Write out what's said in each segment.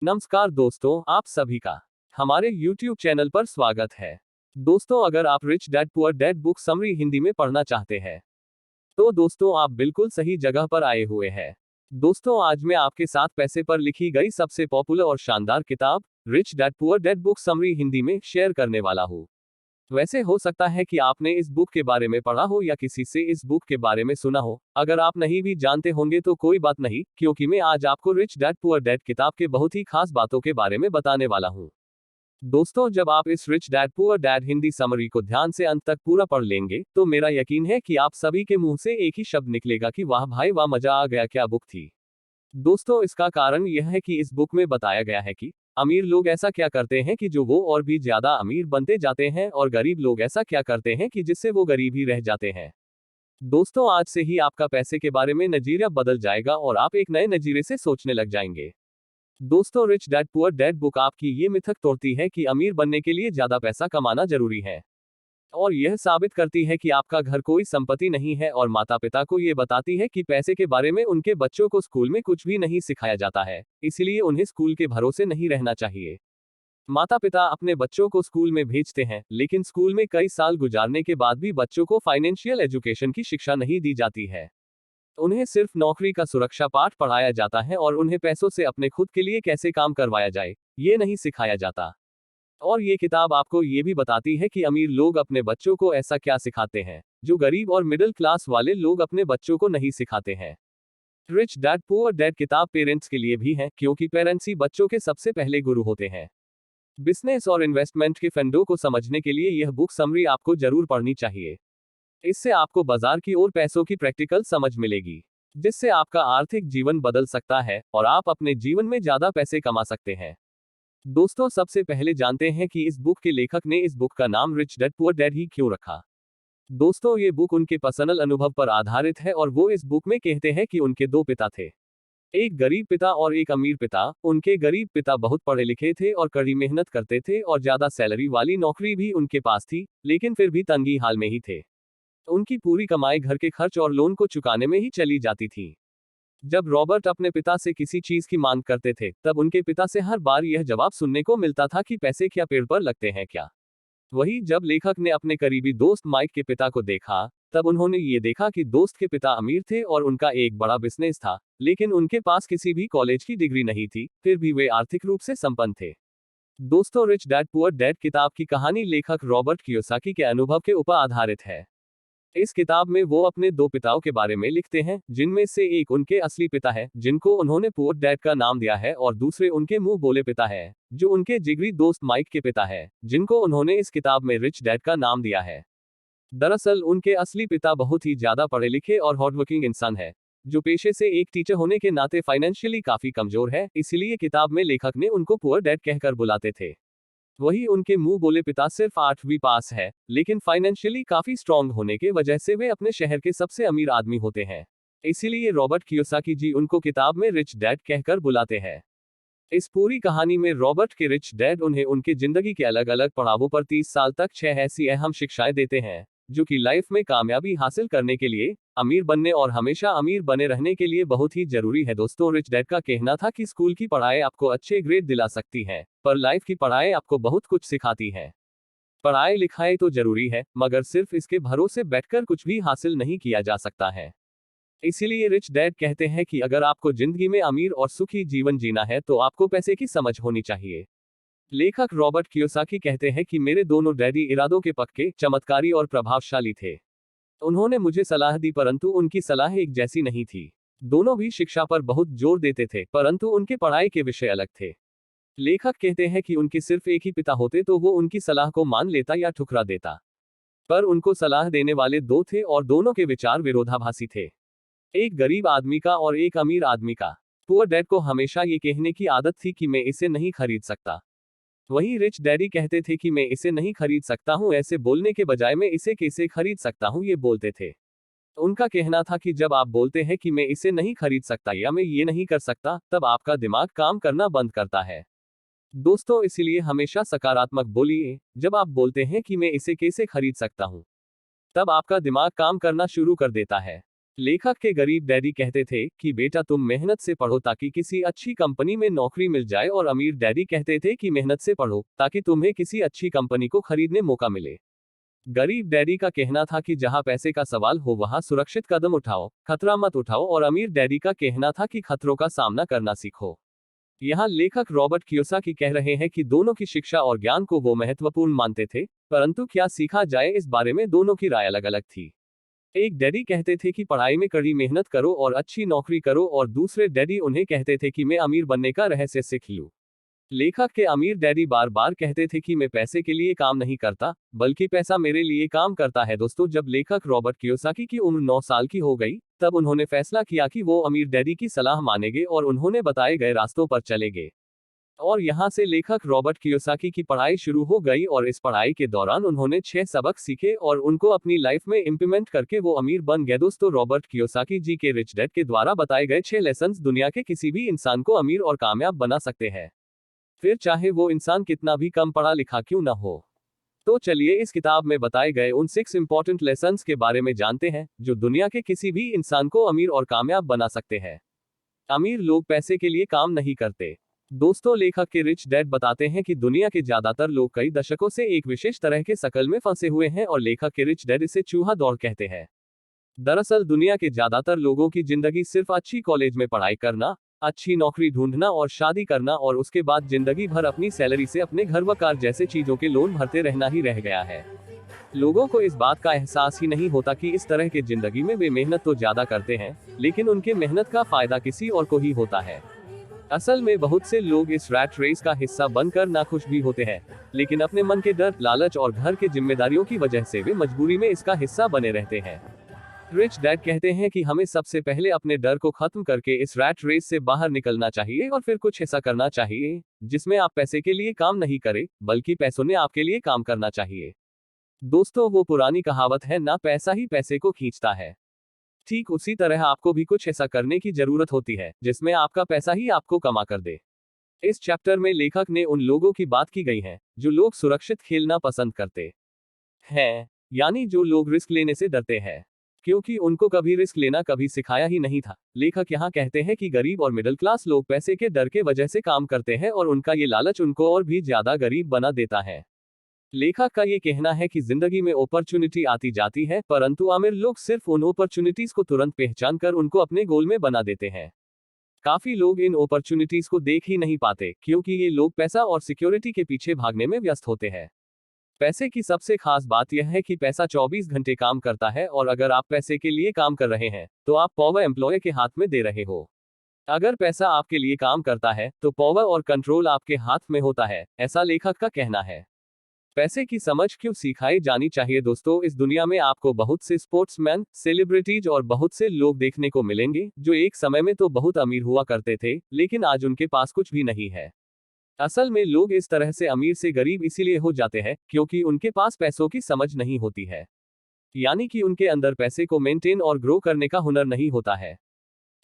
नमस्कार दोस्तों, आप सभी का हमारे YouTube चैनल पर स्वागत है। दोस्तों, अगर आप rich dad poor dad book summary Hindi में पढ़ना चाहते हैं तो दोस्तों आप बिल्कुल सही जगह पर आए हुए हैं। दोस्तों, आज मैं आपके साथ पैसे पर लिखी गई सबसे पॉपुलर और शानदार किताब rich dad poor dad book summary Hindi में शेयर करने वाला हूँ। वैसे हो सकता है कि आपने इस बुक के बारे में पढ़ा हो या किसी से इस बुक के बारे में सुना हो। अगर आप नहीं भी जानते होंगे तो कोई बात नहीं, क्योंकि मैं आज आपको रिच डैड पुअर डैड किताब के बहुत ही खास बातों के बारे में बताने वाला हूँ। दोस्तों, जब आप इस rich dad poor dad Hindi summary को ध्यान से अंत तक पूरा पढ़ लेंगे तो मेरा यकीन है कि आप सभी के मुंह से एक ही शब्द निकलेगा कि वाह भाई वाह, मजा आ गया, क्या बुक थी। दोस्तों, इसका कारण यह है कि इस बुक में बताया गया है कि अमीर लोग ऐसा क्या करते हैं कि जो वो और भी ज्यादा अमीर बनते जाते हैं, और गरीब लोग ऐसा क्या करते हैं कि जिससे वो गरीब ही रह जाते हैं। दोस्तों, आज से ही आपका पैसे के बारे में नजरिया बदल जाएगा और आप एक नए नजरिए से सोचने लग जाएंगे। दोस्तों, rich dad poor dad book आपकी ये मिथक तोड़ती है कि अमीर बनने के लिए ज्यादा पैसा कमाना जरूरी है, और यह साबित करती है कि आपका घर कोई संपत्ति नहीं है, और माता पिता को यह बताती है कि पैसे के बारे में उनके बच्चों को स्कूल में कुछ भी नहीं सिखाया जाता है, इसलिए उन्हें स्कूल के भरोसे नहीं रहना चाहिए। माता पिता अपने बच्चों को स्कूल में भेजते हैं, लेकिन स्कूल में कई साल गुजारने के बाद भी बच्चों को फाइनेंशियल एजुकेशन की शिक्षा नहीं दी जाती है। उन्हें सिर्फ नौकरी का सुरक्षा पाठ पढ़ाया जाता है, और उन्हें पैसों से अपने खुद के लिए कैसे काम करवाया जाए, ये नहीं सिखाया जाता। और ये किताब आपको ये भी बताती है कि अमीर लोग अपने बच्चों को ऐसा क्या सिखाते हैं जो गरीब और मिडिल क्लास वाले लोग अपने बच्चों को नहीं सिखाते हैं। रिच डैड पुअर डैड किताब पेरेंट्स के लिए भी है, क्योंकि पेरेंट्स ही बच्चों के सबसे पहले गुरु होते हैं। बिजनेस और इन्वेस्टमेंट के फंडों को समझने के लिए यह बुक समरी आपको जरूर पढ़नी चाहिए। इससे आपको बाजार की और पैसों की प्रैक्टिकल समझ मिलेगी, जिससे आपका आर्थिक जीवन बदल सकता है और आप अपने जीवन में ज्यादा पैसे कमा सकते हैं। दोस्तों, सबसे पहले जानते हैं कि इस बुक के लेखक ने इस बुक का नाम rich dad poor dad he क्यों रखा। दोस्तों, ये बुक उनके पर्सनल अनुभव पर आधारित है, और वो इस बुक में कहते हैं कि उनके दो पिता थे, एक गरीब पिता और एक अमीर पिता। उनके गरीब पिता बहुत पढ़े लिखे थे और कड़ी मेहनत करते थे, और ज्यादा सैलरी वाली नौकरी भी उनके पास थी, लेकिन फिर भी तंगी हाल में ही थे। उनकी पूरी कमाई घर के खर्च और लोन को चुकाने में ही चली जाती थी। जब रॉबर्ट अपने पिता से किसी चीज की मांग करते थे, तब उनके पिता से हर बार यह जवाब सुनने को मिलता था कि पैसे क्या पेड़ पर लगते हैं क्या। वही जब लेखक ने अपने करीबी दोस्त माइक के पिता को देखा, तब उन्होंने ये देखा कि दोस्त के पिता अमीर थे और उनका एक बड़ा बिजनेस था, लेकिन उनके पास किसी भी कॉलेज की डिग्री नहीं थी, फिर भी वे आर्थिक रूप से संपन्न थे। दोस्तों, रिच डैड पुअर डैड किताब की कहानी लेखक रॉबर्ट कियोसाकी के अनुभव के ऊपर आधारित है। इस किताब में वो अपने दो पिताओं के बारे में लिखते हैं, जिनमें से एक उनके असली पिता है, जिनको उन्होंने पुअर डैड का नाम दिया है, और दूसरे उनके मुंह बोले पिता है, जो उनके जिगरी दोस्त माइक के पिता है, जिनको उन्होंने इस किताब में रिच डैड का नाम दिया है। दरअसल उनके असली पिता बहुत ही ज्यादा पढ़े लिखे और हार्डवर्किंग इंसान है, जो पेशे से एक टीचर होने के नाते फाइनेंशियली काफी कमजोर है, इसलिए किताब में लेखक ने उनको पुअर डैड कहकर बुलाते थे। वही उनके मुंह बोले पिता सिर्फ 8वीं पास है, लेकिन फाइनेंशियली काफी स्ट्रांग होने के वजह से वे अपने शहर के सबसे अमीर आदमी होते हैं। इसीलिए रॉबर्ट कियोसाकी जी उनको किताब में रिच डैड कहकर बुलाते हैं। इस पूरी कहानी में रॉबर्ट के रिच डैड उन्हें उनके जिंदगी के अलग अलग पड़ावों पर 30 साल तक 6 ऐसी अहम शिक्षाएं देते हैं, जो कि लाइफ में कामयाबी हासिल करने के लिए, अमीर बनने और हमेशा अमीर बने रहने के लिए बहुत ही जरूरी है। दोस्तों, रिच डैड का कहना था कि स्कूल की पढ़ाई आपको अच्छे ग्रेड दिला सकती है, पर लाइफ की पढ़ाई आपको बहुत कुछ सिखाती है। पढ़ाई लिखाई तो जरूरी है, मगर सिर्फ इसके भरोसे बैठकर कुछ भी हासिल नहीं किया जा सकता है। इसीलिए रिच डैड कहते हैं कि अगर आपको जिंदगी में अमीर और सुखी जीवन जीना है तो आपको पैसे की समझ होनी चाहिए। लेखक रॉबर्ट कियोसाकी कहते हैं कि मेरे दोनों डैडी इरादों के पक्के, चमत्कारी और प्रभावशाली थे। उन्होंने मुझे सलाह दी, परंतु उनकी सलाह एक जैसी नहीं थी। दोनों भी शिक्षा पर बहुत जोर देते थे, परंतु उनके पढ़ाई के विषय अलग थे। लेखक कहते हैं कि उनके सिर्फ एक ही पिता होते तो वो उनकी सलाह को मान लेता या ठुकरा देता, पर उनको सलाह देने वाले दो थे और दोनों के विचार विरोधाभासी थे, एक गरीब आदमी का और एक अमीर आदमी का। पुअर डैड को हमेशा ये कहने की आदत थी कि मैं इसे नहीं खरीद सकता। वहीं रिच डैडी कहते थे कि मैं इसे नहीं खरीद सकता हूँ, ऐसे बोलने के बजाय मैं इसे कैसे खरीद सकता हूँ, ये बोलते थे। उनका कहना था कि जब आप बोलते हैं कि मैं इसे नहीं खरीद सकता या मैं ये नहीं कर सकता, तब आपका दिमाग काम करना बंद करता है। दोस्तों, इसीलिए हमेशा सकारात्मक बोलिए। जब आप बोलते हैं कि मैं इसे कैसे खरीद सकता हूँ, तब आपका दिमाग काम करना शुरू कर देता है। लेखक के गरीब डैडी कहते थे कि बेटा तुम मेहनत से पढ़ो ताकि किसी अच्छी कंपनी में नौकरी मिल जाए, और अमीर डैडी कहते थे कि मेहनत से पढ़ो ताकि तुम्हें किसी अच्छी कंपनी को खरीदने मौका मिले। गरीब डैडी का कहना था कि जहां पैसे का सवाल हो वहां सुरक्षित कदम उठाओ, खतरा मत उठाओ, और अमीर डैडी का कहना था कि खतरों का सामना करना सीखो। यहाँ लेखक रॉबर्ट कियोसाकी कह रहे हैं कि दोनों की शिक्षा और ज्ञान को वो महत्वपूर्ण मानते थे, परंतु क्या सीखा जाए इस बारे में दोनों की राय अलग अलग थी। एक डैडी कहते थे कि पढ़ाई में कड़ी मेहनत करो और अच्छी नौकरी करो, और दूसरे डैडी उन्हें कहते थे कि मैं अमीर बनने का रहस्य सीख लूं। लेखक के अमीर डैडी बार बार कहते थे कि मैं पैसे के लिए काम नहीं करता, बल्कि पैसा मेरे लिए काम करता है। दोस्तों, जब लेखक रॉबर्ट कियोसाकी की उम्र 9 साल की हो गई, तब उन्होंने फैसला किया कि वो अमीर डैडी की सलाह मानेंगे और उन्होंने बताए गए रास्तों पर चलेंगे। और यहाँ से लेखक रॉबर्ट कियोसाकी की पढ़ाई शुरू हो गई, और इस पढ़ाई के दौरान उन्होंने 6 सबक सीखे और उनको अपनी लाइफ में इंप्लीमेंट करके वो अमीर बन गए। दोस्तों, रॉबर्ट कियोसाकी जी के रिच डैड के द्वारा बताए गए 6 लेसन्स दुनिया के किसी भी इंसान को अमीर और कामयाब बना सकते हैं, फिर चाहे वो इंसान कितना भी कम पढ़ा लिखा क्यों ना हो। तो चलिए इस किताब में बताए गए उन 6 इंपॉर्टेंट लेसन्स के बारे में जानते हैं जो दुनिया के किसी भी इंसान को अमीर और कामयाब बना सकते हैं। अमीर लोग पैसे के लिए काम नहीं करते। दोस्तों, लेखक के रिच डैड बताते हैं कि दुनिया के ज्यादातर लोग कई दशकों से एक विशेष तरह के शकल में फंसे हुए हैं, और लेखक के रिच डैड इसे चूहा दौड़ कहते हैं। दरअसल दुनिया के ज्यादातर लोगों की जिंदगी सिर्फ अच्छी कॉलेज में पढ़ाई करना, अच्छी नौकरी ढूंढना और शादी करना, और उसके बाद जिंदगी भर अपनी सैलरी से अपने घर व कार जैसे चीजों के लोन भरते रहना ही रह गया है। लोगों को इस बात का एहसास ही नहीं होता कि इस तरह के जिंदगी में वे मेहनत तो ज्यादा करते हैं, लेकिन उनके मेहनत का फायदा किसी और को ही होता है। असल में बहुत से लोग इस रैट रेस का हिस्सा बनकर नाखुश भी होते हैं, लेकिन अपने मन के डर, लालच और घर के जिम्मेदारियों की वजह से वे मजबूरी में इसका हिस्सा बने रहते हैं। रिच डैड कहते हैं कि हमें सबसे पहले अपने डर को खत्म करके इस रैट रेस से बाहर निकलना चाहिए, और फिर कुछ ऐसा करना चाहिए जिसमें आप पैसे के लिए काम नहीं करें, बल्कि पैसों ने आपके लिए काम करना चाहिए। दोस्तों, वो पुरानी कहावत है ना, पैसा ही पैसे को खींचता है। ठीक उसी तरह आपको भी कुछ ऐसा करने की जरूरत होती है जिसमें आपका पैसा ही आपको कमा कर दे। इस चैप्टर में लेखक ने उन लोगों की बात की गई है जो लोग सुरक्षित खेलना पसंद करते हैं, यानी जो लोग रिस्क लेने से डरते हैं, क्योंकि उनको कभी रिस्क लेना कभी सिखाया ही नहीं था। लेखक यहाँ कहते हैं कि गरीब और मिडिल क्लास लोग पैसे के डर के वजह से काम करते हैं, और उनका ये लालच उनको और भी ज्यादा गरीब बना देता है। लेखक का ये कहना है कि जिंदगी में अपॉर्चुनिटी आती जाती है, परंतु अमीर लोग सिर्फ उन अपॉर्चुनिटीज को तुरंत पहचान कर उनको अपने गोल में बना देते हैं। काफी लोग इन अपॉर्चुनिटीज को देख ही नहीं पाते, क्योंकि ये लोग पैसा और सिक्योरिटी के पीछे भागने में व्यस्त होते हैं। पैसे की सबसे खास बात यह है कि पैसा 24 घंटे काम करता है, और अगर आप पैसे के लिए काम कर रहे हैं तो आप पावर एम्प्लॉय के हाथ में दे रहे हो। अगर पैसा आपके लिए काम करता है तो पावर और कंट्रोल आपके हाथ में होता है, ऐसा लेखक का कहना है। पैसे की समझ क्यों सिखाई जानी चाहिए? दोस्तों, इस दुनिया में आपको बहुत से स्पोर्ट्समैन, सेलिब्रिटीज और बहुत से लोग देखने को मिलेंगे जो एक समय में तो बहुत अमीर हुआ करते थे, लेकिन आज उनके पास कुछ भी नहीं है। असल में लोग इस तरह से अमीर से गरीब इसीलिए हो जाते हैं क्योंकि उनके पास पैसों की समझ नहीं होती है, यानी कि उनके अंदर पैसे को मेंटेन और ग्रो करने का हुनर नहीं होता है।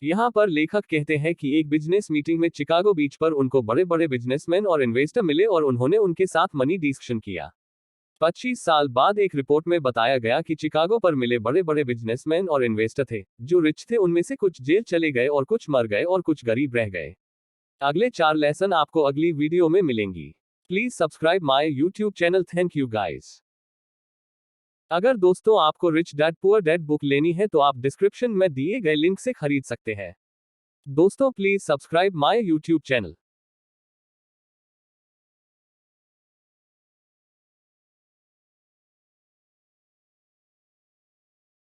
यहाँ पर लेखक कहते हैं कि एक बिजनेस मीटिंग में चिकागो बीच पर उनको बड़े बड़े बिजनेसमैन और इन्वेस्टर मिले और उन्होंने उनके साथ मनी डिस्कशन किया। 25 साल बाद एक रिपोर्ट में बताया गया कि चिकागो पर मिले बड़े बड़े बिजनेसमैन और इन्वेस्टर थे जो रिच थे, उनमें से कुछ जेल चले गए और कुछ मर गए और कुछ गरीब रह गए। अगले 4 लेसन आपको अगली वीडियो में मिलेंगी। Please subscribe my YouTube channel. Thank you guys. अगर दोस्तों आपको rich dad poor dad book लेनी है तो आप डिस्क्रिप्शन में दिए गए लिंक से खरीद सकते हैं। दोस्तों, please subscribe my YouTube channel.